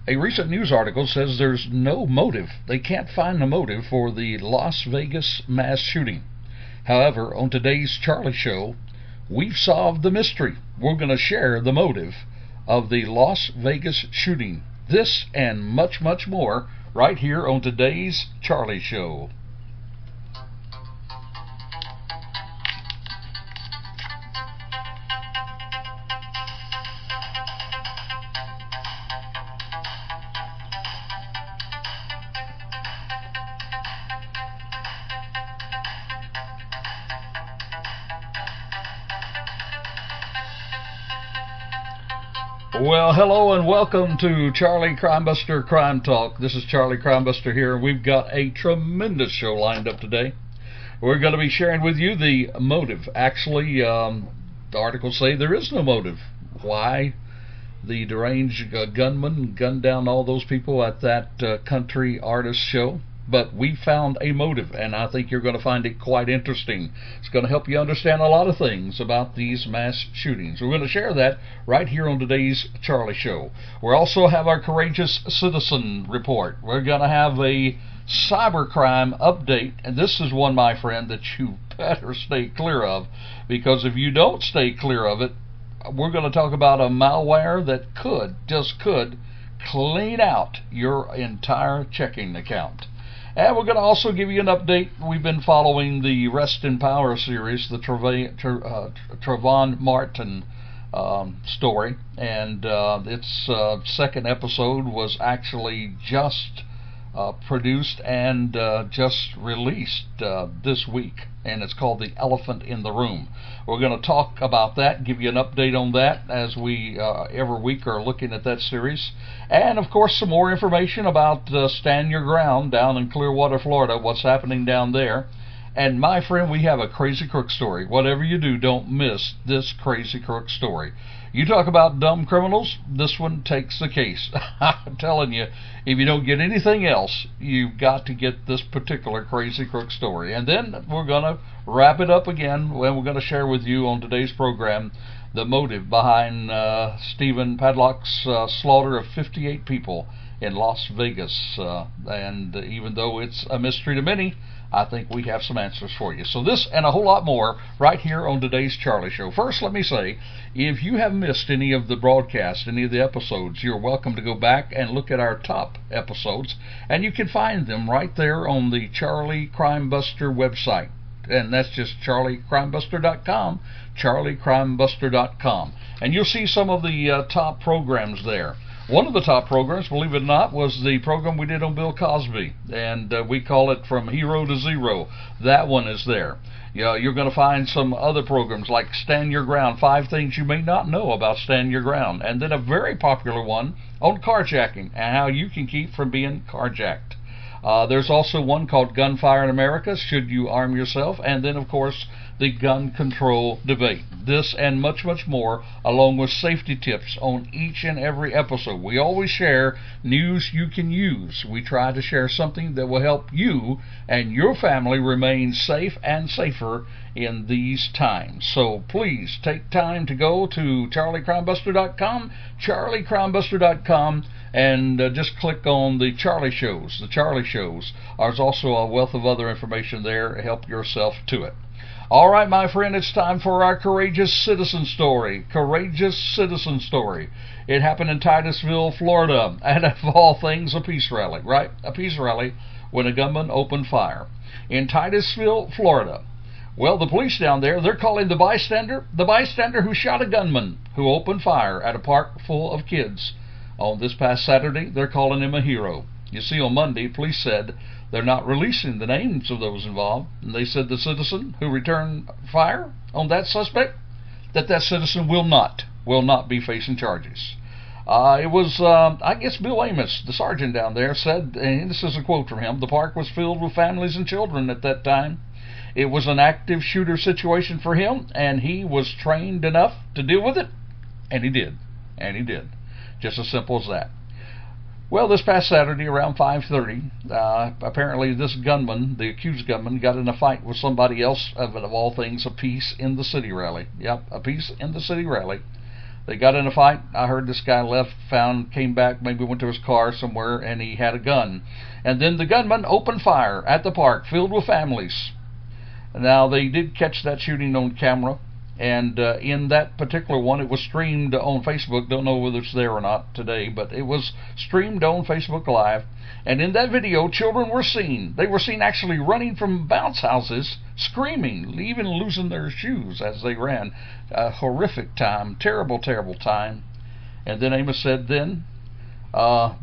A recent news article says there's no motive. They can't find a motive for the Las Vegas mass shooting. However, on today's Charlie Show, we've solved the mystery. We're going to share the motive of the Las Vegas shooting. This and much, much more right here on today's Charlie Show. Well, hello and welcome to Charlie Crimebuster Crime Talk. This is Charlie Crimebuster here, and we've got a tremendous show lined up today. We're going to be sharing with you the motive. Actually, the articles say there is no motive. Why the deranged gunman gunned down all those people at that country artist show? But we found a motive, and I think you're going to find it quite interesting. It's going to help you understand a lot of things about these mass shootings. We're going to share that right here on today's Charlie Show. We'll also have our Courageous Citizen Report. We're going to have a cybercrime update, and this is one, my friend, that you better stay clear of, because if you don't stay clear of it, we're going to talk about a malware that just could, clean out your entire checking account. And we're going to also give you an update. We've been following the Rest in Power series, the Trayvon Martin story, and its second episode was actually just produced and just released this week, and it's called The Elephant in the Room. We're going to talk about that, give you an update on that as we every week are looking at that series, and of course some more information about Stand Your Ground down in Clearwater, Florida, what's happening down there. And my friend, we have a crazy crook story. Whatever you do, don't miss this crazy crook story. You talk about dumb criminals, this one takes the case. I'm telling you, if you don't get anything else, you've got to get this particular crazy crook story. And then we're going to wrap it up again when we're going to share with you on today's program the motive behind Stephen Padlock's slaughter of 58 people in Las Vegas. And even though it's a mystery to many, I think we have some answers for you. So this and a whole lot more right here on today's Charlie Show. First, let me say, if you have missed any of the broadcasts, any of the episodes, you're welcome to go back and look at our top episodes, and you can find them right there on the Charlie Crimebuster website. And that's just charliecrimebuster.com, charliecrimebuster.com. And you'll see some of the top programs there. One of the top programs, believe it or not, was the program we did on Bill Cosby, and we call it From Hero to Zero. That one is there. You're going to find some other programs like Stand Your Ground, 5 things you may not know about Stand Your Ground, and then a very popular one on carjacking and how you can keep from being carjacked. There's also one called Gunfire in America, Should You Arm Yourself? And then, of course, the gun control debate. This and much, much more, along with safety tips on each and every episode. We always share news you can use. We try to share something that will help you and your family remain safe and safer in these times. So please take time to go to charliecrimebuster.com, charliecrimebuster.com, and just click on the Charlie Shows. The Charlie Shows. There's also a wealth of other information there. Help yourself to it. All right, my friend, it's time for our Courageous Citizen story. Courageous Citizen story. It happened in Titusville, Florida, and of all things, a peace rally, right? A peace rally when a gunman opened fire. In Titusville, Florida. Well, the police down there, they're calling the bystander who shot a gunman who opened fire at a park full of kids. On this past Saturday, they're calling him a hero. You see, on Monday, police said they're not releasing the names of those involved, and they said the citizen who returned fire on that suspect, that citizen will not be facing charges. It was, I guess, Bill Amos, the sergeant down there, said, and this is a quote from him, the park was filled with families and children at that time. It was an active shooter situation for him, and he was trained enough to deal with it, and he did. Just as simple as that. Well, this past Saturday around 5:30, apparently this gunman, the accused gunman, got in a fight with somebody else of all things, a Peace in the City rally. Yep, a Peace in the City rally. They got in a fight. I heard this guy left, came back, maybe went to his car somewhere, and he had a gun. And then the gunman opened fire at the park filled with families. Now, they did catch that shooting on camera, and in that particular one, it was streamed on Facebook. Don't know whether it's there or not today, but it was streamed on Facebook Live. And in that video, children were seen. They were seen actually running from bounce houses, screaming, even losing their shoes as they ran. A horrific time, terrible, terrible time. And then Amos said then,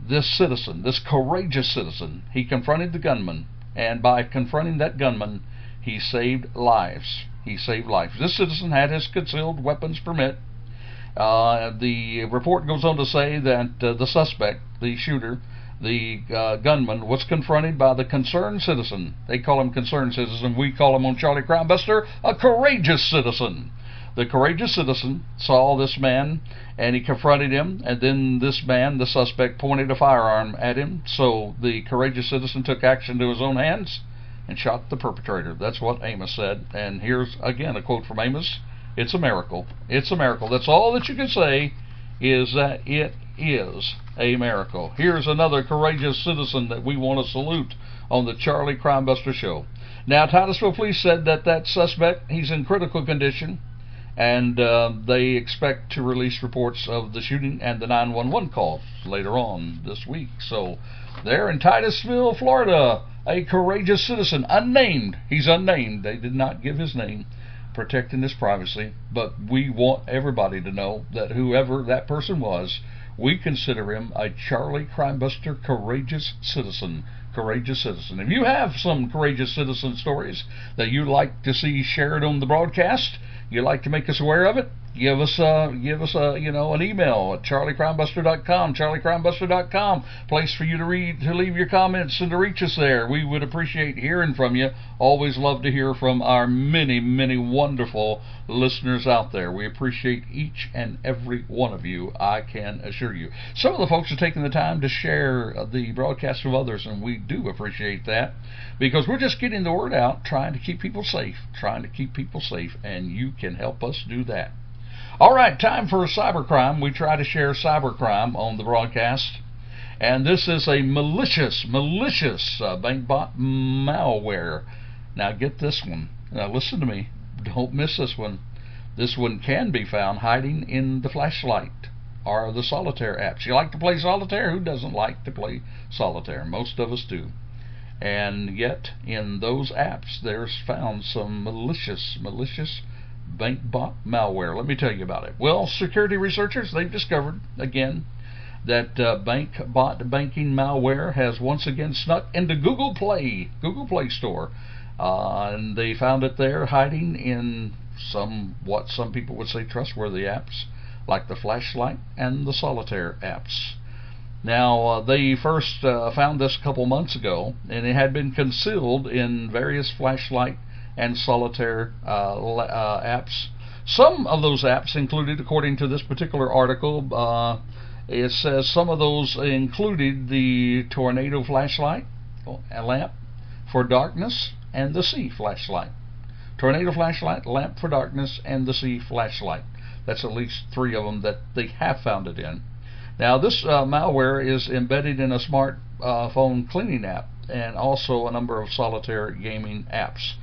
this citizen, this courageous citizen, he confronted the gunman, and by confronting that gunman, he saved lives. He saved lives. This citizen had his concealed weapons permit. The report goes on to say that the suspect, the shooter, the gunman, was confronted by the concerned citizen. They call him concerned citizen. We call him on Charlie Crime Buster a courageous citizen. The courageous citizen saw this man, and he confronted him, and then this man, the suspect, pointed a firearm at him. So the courageous citizen took action to his own hands and shot the perpetrator. That's what Amos said. And here's again a quote from Amos. It's a miracle. It's a miracle. That's all that you can say, is that it is a miracle. Here's another courageous citizen that we want to salute on the Charlie Crime Buster Show. Now, Titusville Police said that suspect, he's in critical condition, and they expect to release reports of the shooting and the 911 call later on this week. So there in Titusville, Florida, a courageous citizen, unnamed. He's unnamed. They did not give his name, protecting his privacy. But we want everybody to know that whoever that person was, we consider him a Charlie Crime Buster courageous citizen. Courageous citizen. If you have some courageous citizen stories that you'd like to see shared on the broadcast, you'd like to make us aware of it, give us an email at charliecrimebuster.com, charliecrimebuster.com, place for you to leave your comments and to reach us there. We would appreciate hearing from you. Always love to hear from our many, many wonderful listeners out there. We appreciate each and every one of you, I can assure you. Some of the folks are taking the time to share the broadcast with others, and we do appreciate that, because we're just getting the word out, trying to keep people safe, and you can help us do that. All right, time for cybercrime. We try to share cybercrime on the broadcast, and this is a malicious bank bot malware. Now get this one. Now listen to me. Don't miss this one. This one can be found hiding in the flashlight or the solitaire apps. You like to play solitaire? Who doesn't like to play solitaire? Most of us do. And yet in those apps there's found some malicious bank bot malware. Let me tell you about it. Well, security researchers, they've discovered again that bank bot banking malware has once again snuck into Google Play Store, and they found it there hiding in what some people would say trustworthy apps like the flashlight and the solitaire apps. Now, they first found this a couple months ago, and it had been concealed in various flashlight and solitaire apps. Some of those apps included, according to this particular article, it says some of those included the tornado flashlight, a lamp for darkness, and the sea flashlight. Tornado flashlight, lamp for darkness, and the sea flashlight. That's at least 3 of them that they have found it in. Now, this malware is embedded in a smart phone cleaning app and also a number of solitaire gaming apps.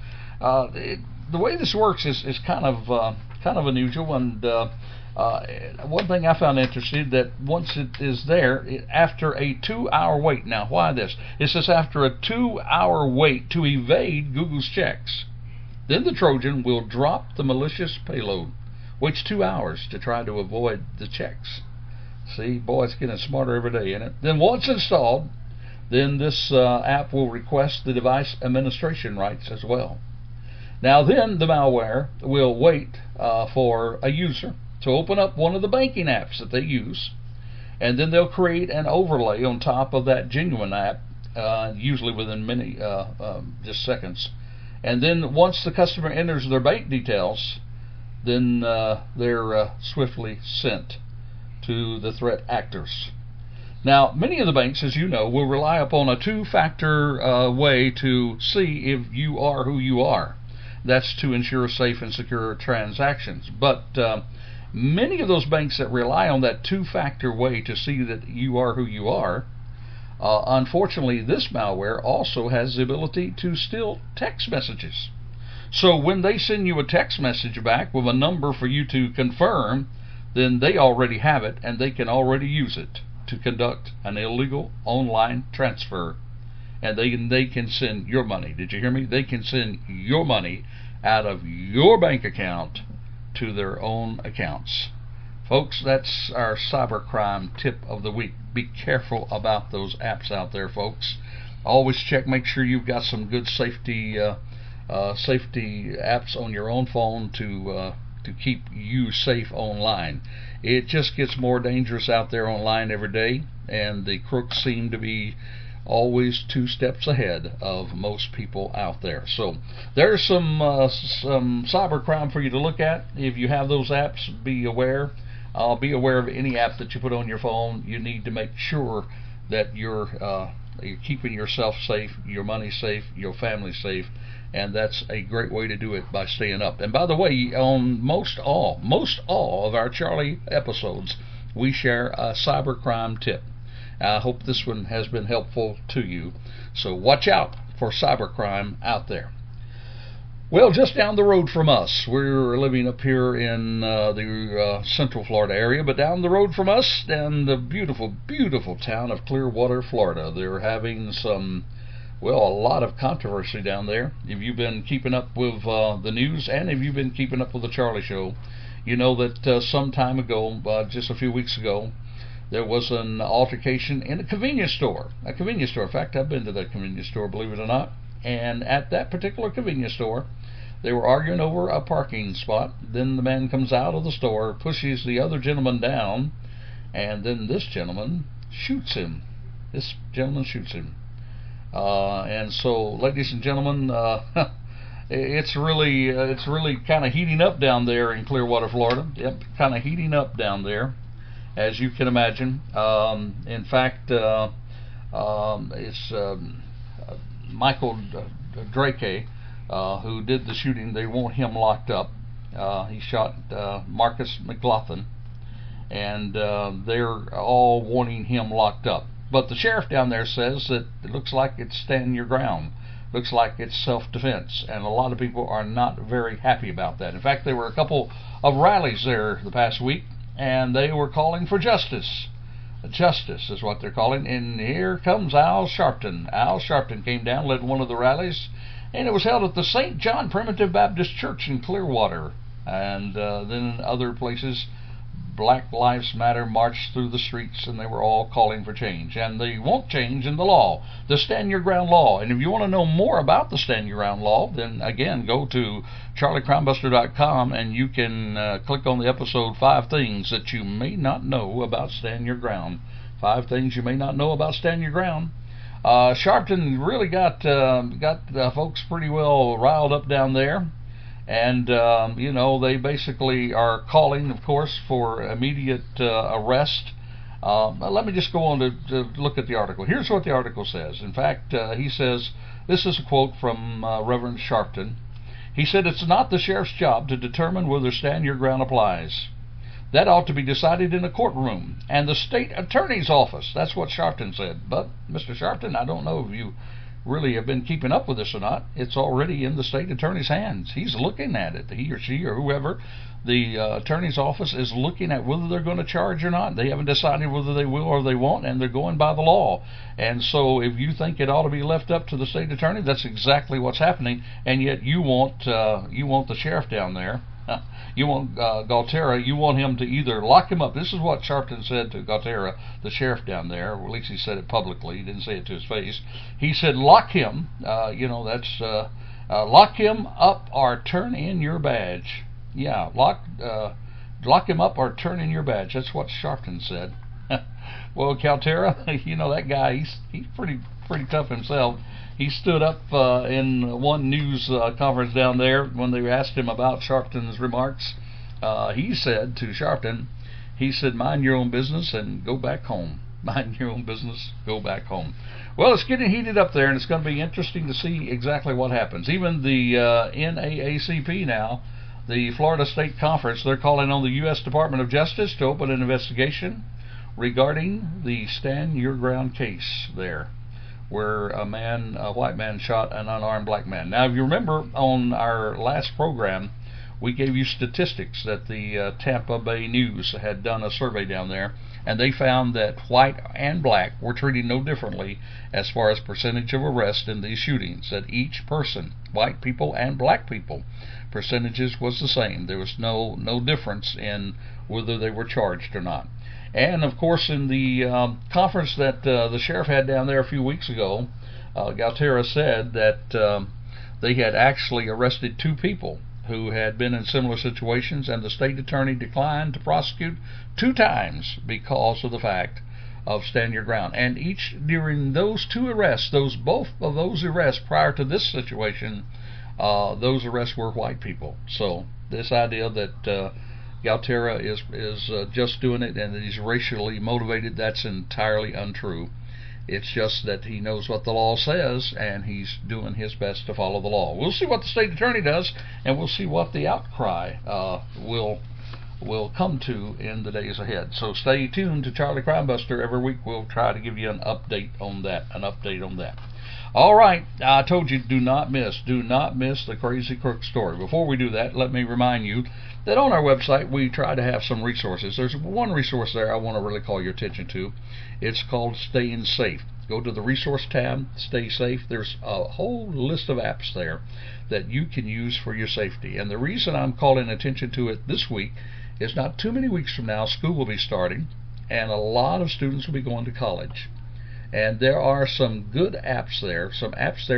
The way this works is kind of unusual, and one thing I found interesting, that once it is there, after a 2-hour wait. Now, why this? It says after a 2-hour wait to evade Google's checks, then the Trojan will drop the malicious payload. Waits 2 hours to try to avoid the checks. See, boy, it's getting smarter every day, isn't it? Then once installed, then this app will request the device administration rights as well. Now then, the malware will wait for a user to open up one of the banking apps that they use, and then they'll create an overlay on top of that genuine app, usually within just seconds. And then once the customer enters their bank details, then they're swiftly sent to the threat actors. Now, many of the banks, as you know, will rely upon a 2-factor way to see if you are who you are. That's to ensure safe and secure transactions. But Many of those banks that rely on that two-factor way to see that you are who you are, unfortunately, this malware also has the ability to steal text messages. So when they send you a text message back with a number for you to confirm, then they already have it, and they can already use it to conduct an illegal online transfer. And they can send your money. Did you hear me? They can send your money out of your bank account to their own accounts. Folks, that's our cybercrime tip of the week. Be careful about those apps out there, folks. Always check, make sure you've got some good safety apps on your own phone to keep you safe online. It just gets more dangerous out there online every day, and the crooks seem to be always 2 steps ahead of most people out there. So there's some cybercrime for you to look at. If you have those apps, be aware. Be aware of any app that you put on your phone. You need to make sure that you're keeping yourself safe, your money safe, your family safe, and that's a great way to do it, by staying up. And by the way, on most all of our Charlie episodes, we share a cybercrime tip. I hope this one has been helpful to you. So watch out for cybercrime out there. Well, just down the road from us, we're living up here in the Central Florida area, but down the road from us, in the beautiful, beautiful town of Clearwater, Florida, they're having some, well, a lot of controversy down there. If you've been keeping up with the news, and if you've been keeping up with the Charlie Show, you know that some time ago, just a few weeks ago, there was an altercation in a convenience store. In fact, I've been to that convenience store, believe it or not. And at that particular convenience store, they were arguing over a parking spot. Then the man comes out of the store, pushes the other gentleman down, and then this gentleman shoots him. And so, ladies and gentlemen, it's really kind of heating up down there in Clearwater, Florida. Yep, kind of heating up down there, as you can imagine. In fact, it's Michael Drake, who did the shooting. They want him locked up. He shot Marcus McLaughlin, and they're all wanting him locked up. But the sheriff down there says that it looks like it's stand your ground. Looks like it's self-defense, and a lot of people are not very happy about that. In fact, there were a couple of rallies there the past week, and they were calling for justice. Justice is what they're calling. And here comes Al Sharpton. Al Sharpton came down, led one of the rallies, and it was held at the St. John Primitive Baptist Church in Clearwater. And then in other places, Black Lives Matter marched through the streets, and they were all calling for change. And they want change in the law, the Stand Your Ground law. And if you want to know more about the Stand Your Ground law, then again, go to charliecrimebuster.com, and you can click on the episode 5 Things That You May Not Know About Stand Your Ground. 5 things you may not know about Stand Your Ground. Sharpton really got folks pretty well riled up down there. And, you know, they basically are calling, of course, for immediate arrest. Let me just go on to look at the article. Here's what the article says. In fact, he says, this is a quote from Reverend Sharpton. He said, "It's not the sheriff's job to determine whether Stand Your Ground applies. That ought to be decided in a courtroom and the state attorney's office." That's what Sharpton said. But, Mr. Sharpton, I don't know if you really have been keeping up with this or not. It's already in the state attorney's hands. He's looking at it. He or she or whoever, the attorney's office is looking at whether they're going to charge or not. They haven't decided whether they will or they won't, and they're going by the law. And so if you think it ought to be left up to the state attorney, that's exactly what's happening. And yet you want the sheriff down there. You want Galterra, you want him to either lock him up. This is what Sharpton said to Galterra, the sheriff down there. Or at least he said it publicly. He didn't say it to his face. He said, lock him. Lock him up or turn in your badge. Yeah, lock him up or turn in your badge. That's what Sharpton said. Well, Galterra, you know that guy. He's pretty tough himself. He stood up in one news conference down there when they asked him about Sharpton's remarks. He said to Sharpton, he said, "Mind your own business and go back home. Mind your own business, go back home." Well, it's getting heated up there, and it's going to be interesting to see exactly what happens. Even the NAACP now, The Florida State Conference, they're calling on the U.S. Department of Justice to open an investigation regarding the Stand Your Ground case there, where a white man shot an unarmed black man. Now, if you remember on our last program, we gave you statistics that the Tampa Bay News had done a survey down there, and they found that white and black were treated no differently as far as percentage of arrest in these shootings. That each person, white people and black people, percentages was the same. There was no difference in whether they were charged or not. And of course, in the conference that the sheriff had down there a few weeks ago, Galterra said that they had actually arrested 2 people who had been in similar situations, and the state attorney declined to prosecute 2 times because of the fact of Stand Your Ground. And each during those 2 arrests, both of those arrests prior to this situation, those arrests were white people. So this idea that Galterra is just doing it and that he's racially motivated, that's entirely untrue. It's just that he knows what the law says, and he's doing his best to follow the law. We'll see what the state attorney does, and we'll see what the outcry will come to in the days ahead. So stay tuned to Charlie Crime Buster. Every week we'll try to give you an update on that. All right, I told you, do not miss the Crazy Crook story. Before we do that, let me remind you that on our website we try to have some resources. There's one resource there I want to really call your attention to. It's called Staying Safe. Go to the resource tab, Stay Safe. There's a whole list of apps there that you can use for your safety. And the reason I'm calling attention to it this week is not too many weeks from now, school will be starting, and a lot of students will be going to college. And there are some good apps there,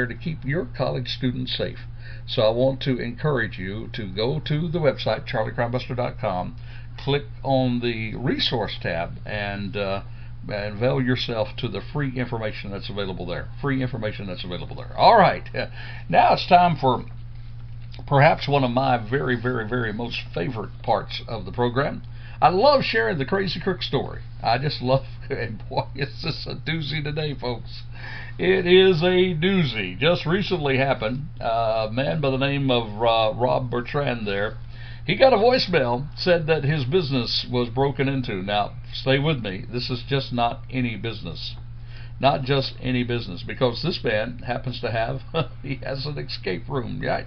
to keep your college students safe. So I want to encourage you to go to the website, charliecrimebuster.com, click on the resource tab, and avail yourself to the free information that's available there. All right, now it's time for perhaps one of my very, very, very most favorite parts of the program. I love sharing the Crazy Crook story. I just love it. And boy, is this a doozy today, folks. It is a doozy. Just recently happened. A man by the name of Rob Bertrand there, he got a voicemail, said that his business was broken into. Now, stay with me. This is just not any business. Not just any business, because this man happens to have, he has an escape room, right?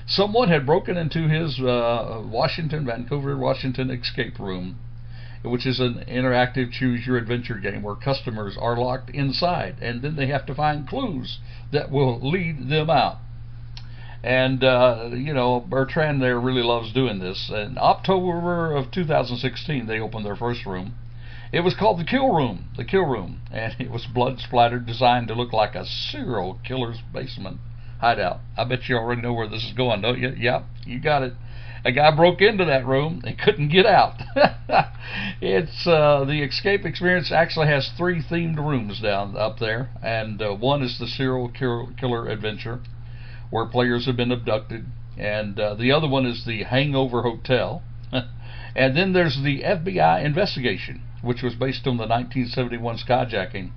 Someone had broken into his Vancouver, Washington escape room, which is an interactive choose your adventure game where customers are locked inside, and then they have to find clues that will lead them out. And Bertrand there really loves doing this. In October of 2016, they opened their first room. It was called the Kill Room, and it was blood splattered, designed to look like a serial killer's basement hideout. I bet you already know where this is going, don't you? Yep, you got it. A guy broke into that room and couldn't get out. It's the escape experience actually has 3 themed rooms up there, and one is the serial killer adventure, where players have been abducted, and the other one is the Hangover Hotel, and then there's the FBI investigation, which was based on the 1971 skyjacking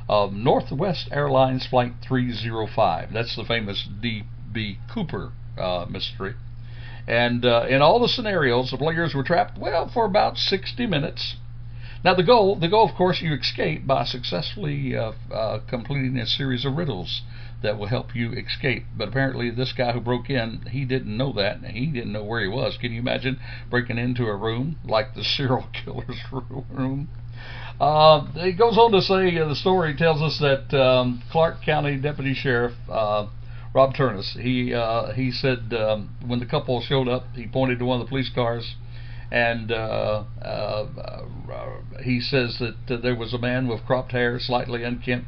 of Northwest Airlines Flight 305. That's the famous D.B. Cooper mystery. And in all the scenarios, the players were trapped, for about 60 minutes. Now the goal, of course, you escape by successfully completing a series of riddles that will help you escape. But apparently this guy who broke in, he didn't know that, and he didn't know where he was. Can you imagine breaking into a room like the serial killer's room? It goes on to say, the story tells us that Clark County Deputy Sheriff Rob Turnus, he said when the couple showed up, he pointed to one of the police cars, and he says that there was a man with cropped hair, slightly unkempt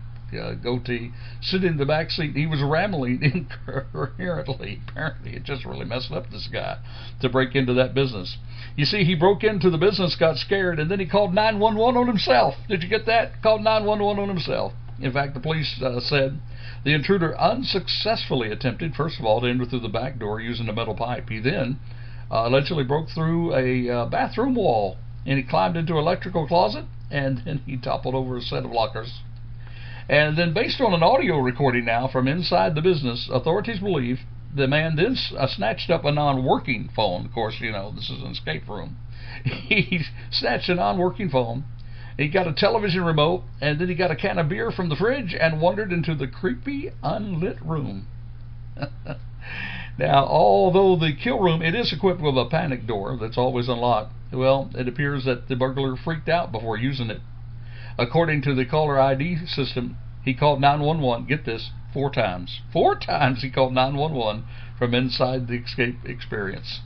goatee, sitting in the back seat. He was rambling incoherently. Apparently it just really messed up this guy to break into that business. You see, he broke into the business, got scared, and then he called 911 on himself. Did you get that? Called 911 on himself. In fact, the police said the intruder unsuccessfully attempted, first of all, to enter through the back door using a metal pipe. He then allegedly broke through a bathroom wall, and he climbed into an electrical closet, and then he toppled over a set of lockers. And then, based on an audio recording now from inside the business, authorities believe the man then snatched up a non-working phone. Of course, you know, this is an escape room. He snatched a non-working phone. He got a television remote, and then he got a can of beer from the fridge and wandered into the creepy, unlit room. Now, although the kill room, it is equipped with a panic door that's always unlocked, well, it appears that the burglar freaked out before using it. According to the caller ID system, he called 911, get this, 4 times. 4 times he called 911 from inside the escape experience.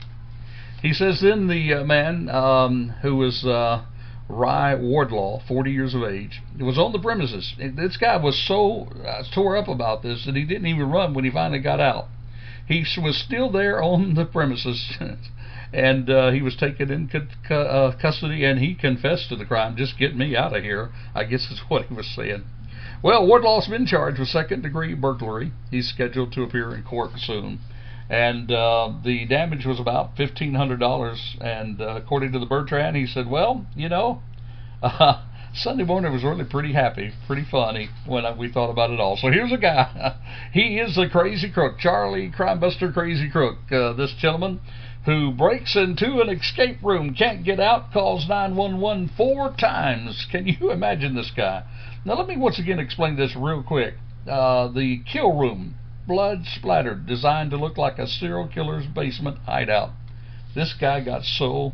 He says then the man, who was Rye Wardlaw, 40 years of age, was on the premises. This guy was so tore up about this that he didn't even run when he finally got out. He was still there on the premises, and he was taken in custody, and he confessed to the crime. Just get me out of here, I guess is what he was saying. Well, Wardlaw's been charged with second-degree burglary. He's scheduled to appear in court soon. And the damage was about $1,500. And according to the Bertrand, he said, well, you know, Sunday morning was really pretty happy, pretty funny when we thought about it all. So here's a guy. He is the crazy crook, Charlie Crimebuster Crazy Crook. This gentleman who breaks into an escape room, can't get out, calls 911 4 times. Can you imagine this guy? Now let me once again explain this real quick. The kill room, blood splattered, designed to look like a serial killer's basement hideout. This guy got so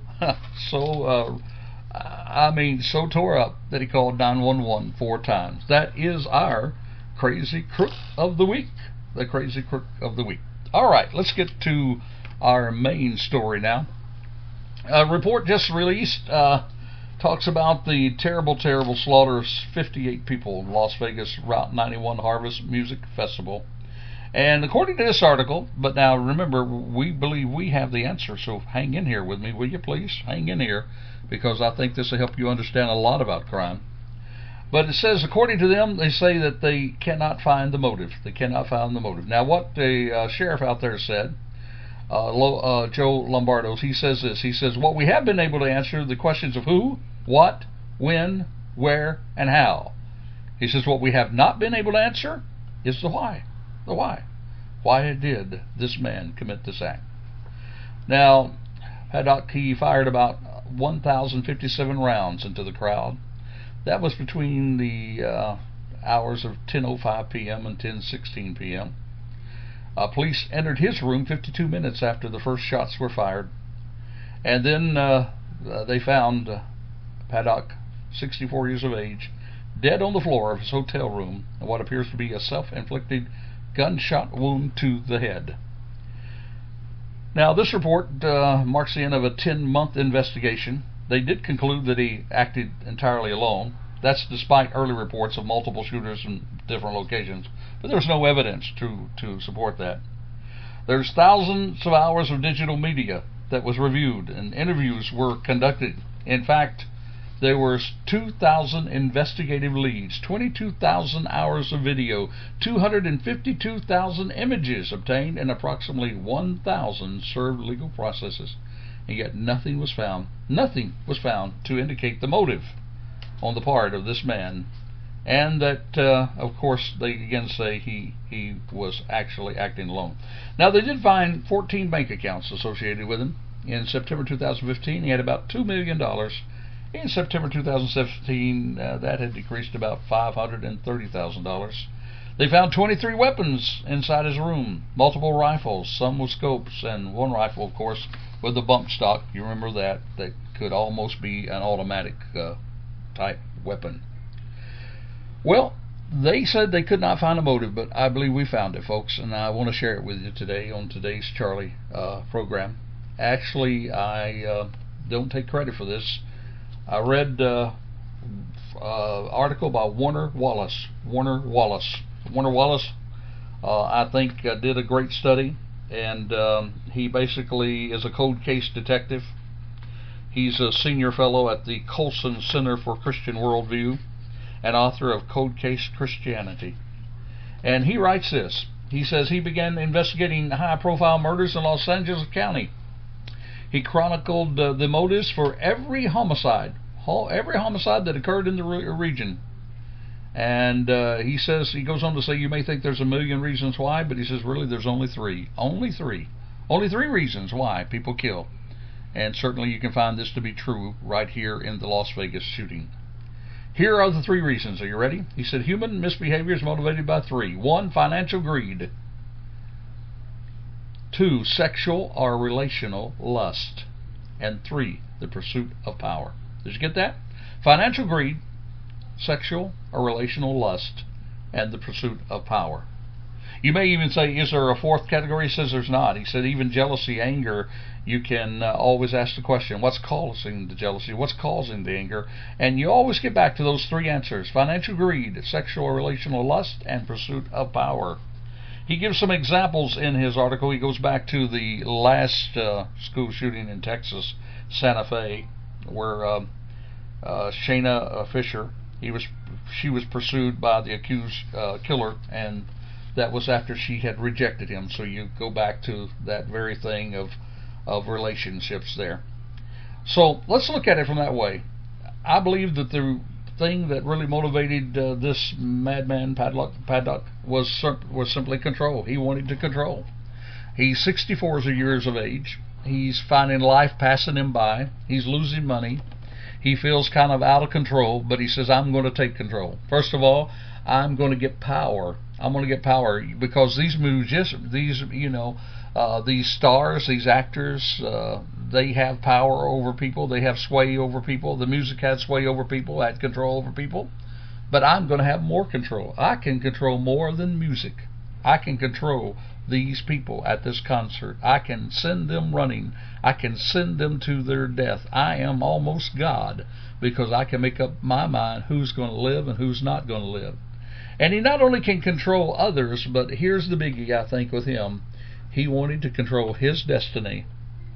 tore up that he called 911 4 times. That is our crazy crook of the week. The crazy crook of the week. All right, let's get to our main story now. A report just released talks about the terrible slaughter of 58 people in Las Vegas Route 91 Harvest Music Festival. And according to this article, but now remember, we believe we have the answer, so hang in here with me, will you please? Hang in here, because I think this will help you understand a lot about crime. But it says, according to them, they say that they cannot find the motive. They cannot find the motive. Now, what the sheriff out there said, Joe Lombardo, he says this. He says, what we have been able to answer the questions of who, what, when, where, and how. He says, what we have not been able to answer is the why. The why. Why did this man commit this act? Now, Paddock, he fired about 1,057 rounds into the crowd. That was between the hours of 10:05 p.m. and 10:16 p.m. Police entered his room 52 minutes after the first shots were fired. And then they found Paddock, 64 years of age, dead on the floor of his hotel room in what appears to be a self-inflicted gunshot wound to the head. Now, this report marks the end of a 10-month investigation. They did conclude that he acted entirely alone. That's despite early reports of multiple shooters in different locations. But there's no evidence to support that. There's thousands of hours of digital media that was reviewed, and interviews were conducted. In fact, there were 2,000 investigative leads, 22,000 hours of video, 252,000 images obtained, and approximately 1,000 served legal processes. And yet nothing was found. Nothing was found to indicate the motive on the part of this man. And that, of course, they again say he was actually acting alone. Now, they did find 14 bank accounts associated with him. In September 2015, he had about $2 million. In September 2017, that had decreased to about $530,000. They found 23 weapons inside his room, multiple rifles, some with scopes, and one rifle, of course, with the bump stock. You remember that could almost be an automatic type weapon. Well, they said they could not find a motive, but I believe we found it, folks, and I want to share it with you today on today's Charlie program. Actually, I don't take credit for this. I read article by Warner Wallace. Warner Wallace, I think, did a great study, and he basically is a cold case detective. He's a senior fellow at the Colson Center for Christian Worldview and author of Cold Case Christianity. And he writes this. He says he began investigating high-profile murders in Los Angeles County. He chronicled the motives for every homicide that occurred in the region. And he says, he goes on to say, you may think there's a million reasons why, but he says, really, there's only three. Only three reasons why people kill. And certainly you can find this to be true right here in the Las Vegas shooting. Here are the three reasons. Are you ready? He said, human misbehavior is motivated by three. 1, financial greed. 2, sexual or relational lust. And 3, the pursuit of power. Did you get that? Financial greed, sexual or relational lust, and the pursuit of power. You may even say, is there a fourth category? He says there's not. He said even jealousy, anger, you can always ask the question, what's causing the jealousy? What's causing the anger? And you always get back to those three answers: financial greed, sexual or relational lust, and pursuit of power. He gives some examples in his article. He goes back to the last school shooting in Texas, Santa Fe, where Shayna Fisher, she was pursued by the accused killer, and that was after she had rejected him. So you go back to that very thing of relationships there. So let's look at it from that way. I believe that the thing that really motivated this madman Paddock was simply control. He wanted to control. He's 64 years of age. He's finding life passing him by. He's losing money. He feels kind of out of control, but he says, I'm going to take control. First of all, I'm going to get power. I'm going to get power because these stars, these actors, they have power over people. They have sway over people. The music had sway over people, had control over people. But I'm going to have more control. I can control more than music. I can control these people at this concert. I can send them running. I can send them to their death. I am almost God because I can make up my mind who's going to live and who's not going to live. And he not only can control others, but here's the biggie, I think, with him. He wanted to control his destiny.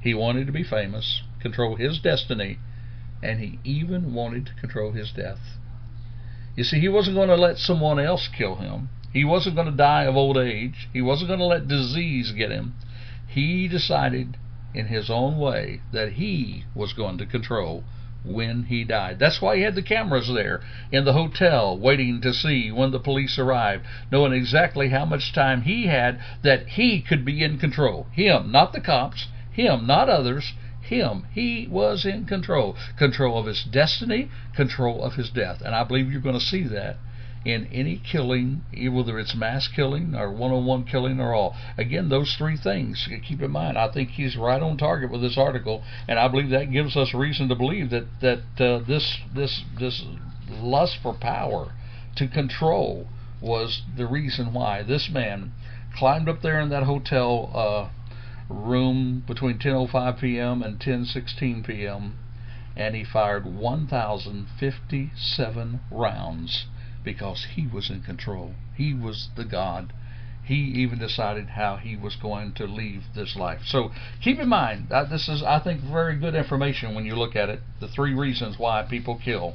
He wanted to be famous, control his destiny, and he even wanted to control his death. You see, he wasn't going to let someone else kill him. He wasn't going to die of old age. He wasn't going to let disease get him. He decided in his own way that he was going to control when he died. That's why he had the cameras there in the hotel waiting to see when the police arrived, knowing exactly how much time he had, that he could be in control. Him, not the cops. Him, not others. Him. He was in control. Control of his destiny, control of his death. And I believe you're going to see that in any killing, whether it's mass killing or one-on-one killing or all. Again, those three things, keep in mind. I think he's right on target with this article, and I believe that gives us reason to believe that this lust for power, to control, was the reason why this man climbed up there in that hotel room between 10:05 p.m. and 10:16 p.m. and he fired 1,057 rounds. Because he was in control. He was the God. He even decided how he was going to leave this life. So keep in mind, this is, I think, very good information when you look at it. The three reasons why people kill.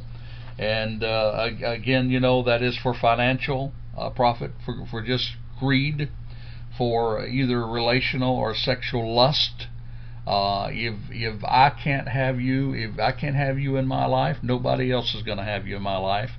And again, that is for financial profit, for just greed, for either relational or sexual lust. If I can't have you, in my life, nobody else is going to have you in my life.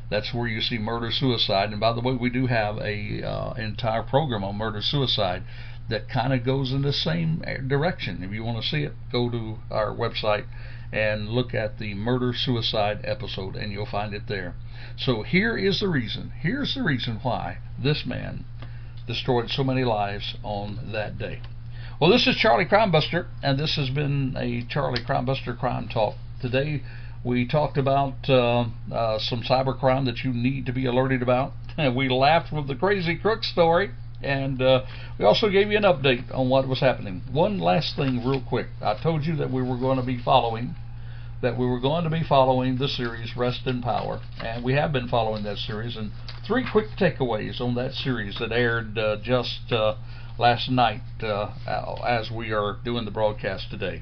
That's where you see murder-suicide. And by the way, we do have a entire program on murder-suicide that kind of goes in the same direction. If you want to see it, go to our website and look at the murder-suicide episode, and you'll find it there. So here is the reason. Here's the reason why this man destroyed so many lives on that day. Well, this is Charlie Crimebuster, and this has been a Charlie Crimebuster Crime Talk. Today, we talked about some cybercrime that you need to be alerted about. We laughed with the Crazy Crook story, and we also gave you an update on what was happening. One last thing real quick. I told you that we were going to be following the series Rest in Power, and we have been following that series. And three quick takeaways on that series that aired just last night as we are doing the broadcast today.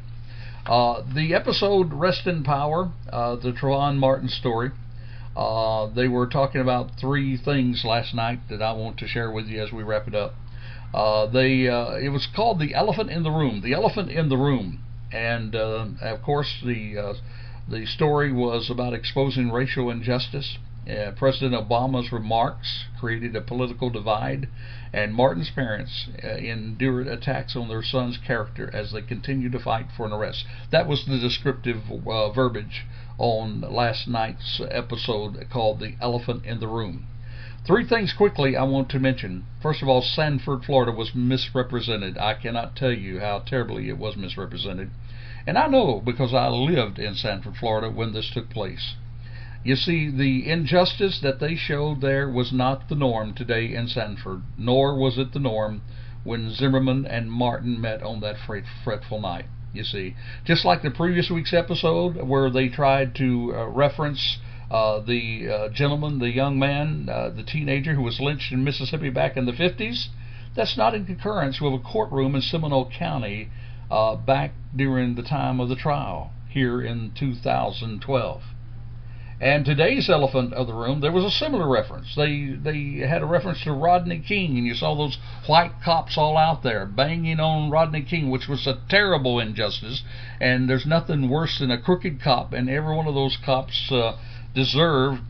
The episode Rest in Power, the Trayvon Martin story, they were talking about three things last night that I want to share with you as we wrap it up. It was called The Elephant in the Room. The Elephant in the Room. And of course the story was about exposing racial injustice President Obama's remarks created a political divide, and Martin's parents endured attacks on their son's character as they continued to fight for an arrest. That was the descriptive verbiage on last night's episode called The Elephant in the Room. Three things quickly I want to mention. First of all, Sanford, Florida was misrepresented. I cannot tell you how terribly it was misrepresented. And I know because I lived in Sanford, Florida when this took place. You see, the injustice that they showed there was not the norm today in Sanford, nor was it the norm when Zimmerman and Martin met on that fretful night. You see, just like the previous week's episode where they tried to reference the gentleman, the young man, the teenager who was lynched in Mississippi back in the 50s, that's not in concurrence with a courtroom in Seminole County back during the time of the trial here in 2012. And today's elephant of the room, there was a similar reference. They had a reference to Rodney King, and you saw those white cops all out there banging on Rodney King, which was a terrible injustice. And there's nothing worse than a crooked cop, and every one of those cops deserved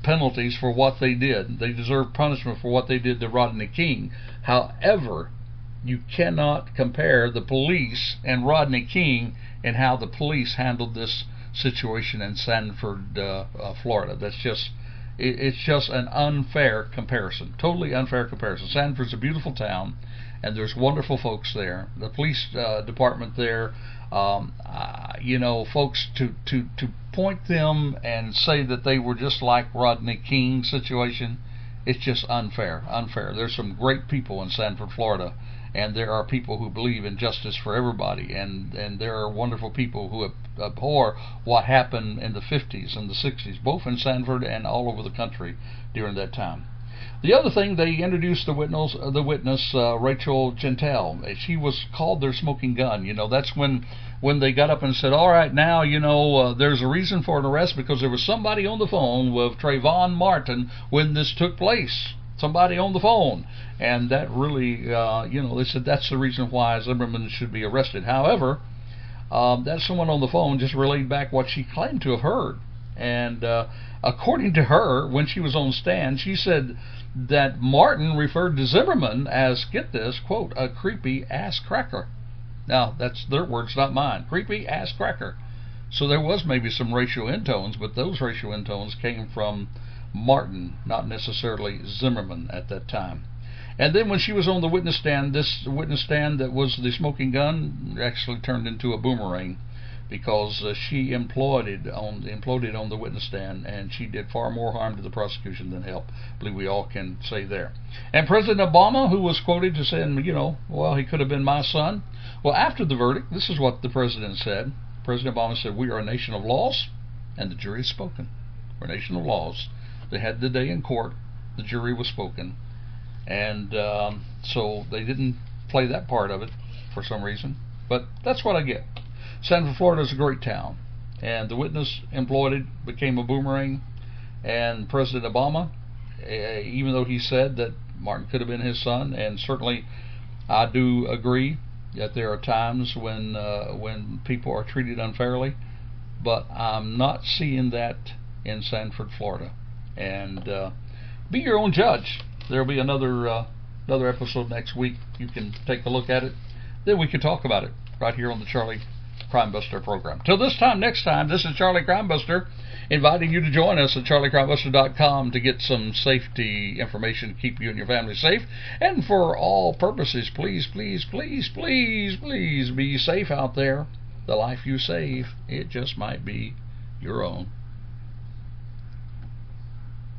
penalties for what they did. They deserved punishment for what they did to Rodney King. However, you cannot compare the police and Rodney King and how the police handled this situation in Sanford, Florida. It's just an unfair comparison, totally unfair comparison. Sanford's a beautiful town, and there's wonderful folks there. The police department there, folks to point them and say that they were just like Rodney King's situation, it's just unfair. There's some great people in Sanford, Florida, and there are people who believe in justice for everybody, and there are wonderful people who abhor what happened in the 50s and the 60s, both in Sanford and all over the country during that time. The other thing, they introduced the witness, Rachel Gentile. She was called their smoking gun. That's when they got up and said, all right, now, there's a reason for an arrest because there was somebody on the phone with Trayvon Martin when this took place. Somebody on the phone. And that really, they said that's the reason why Zimmerman should be arrested. However, that someone on the phone just relayed back what she claimed to have heard. And according to her, when she was on stand, she said that Martin referred to Zimmerman as, get this, quote, a creepy ass cracker. Now, that's their words, not mine. Creepy ass cracker. So there was maybe some racial intones, but those racial intones came from Martin, not necessarily Zimmerman at that time. And then when she was on the witness stand, this witness stand that was the smoking gun actually turned into a boomerang, because she imploded on the witness stand, and she did far more harm to the prosecution than help. I believe we all can say there. And President Obama, who was quoted as saying, well, he could have been my son. Well, after the verdict, this is what the president said. President Obama said, we are a nation of laws, and the jury has spoken. We're a nation of laws. They had the day in court. The jury was spoken. And so they didn't play that part of it for some reason. But that's what I get. Sanford, Florida is a great town. And the witness imploded, became a boomerang. And President Obama, even though he said that Martin could have been his son, and certainly I do agree that there are times when people are treated unfairly, but I'm not seeing that in Sanford, Florida. And be your own judge. There'll be another episode next week. You can take a look at it. Then we can talk about it right here on the Charlie Crime Buster program. Till this time next time, this is Charlie Crime Buster, inviting you to join us at charliecrimebuster.com to get some safety information to keep you and your family safe. And for all purposes, please, please, please, please, please be safe out there. The life you save, it just might be your own.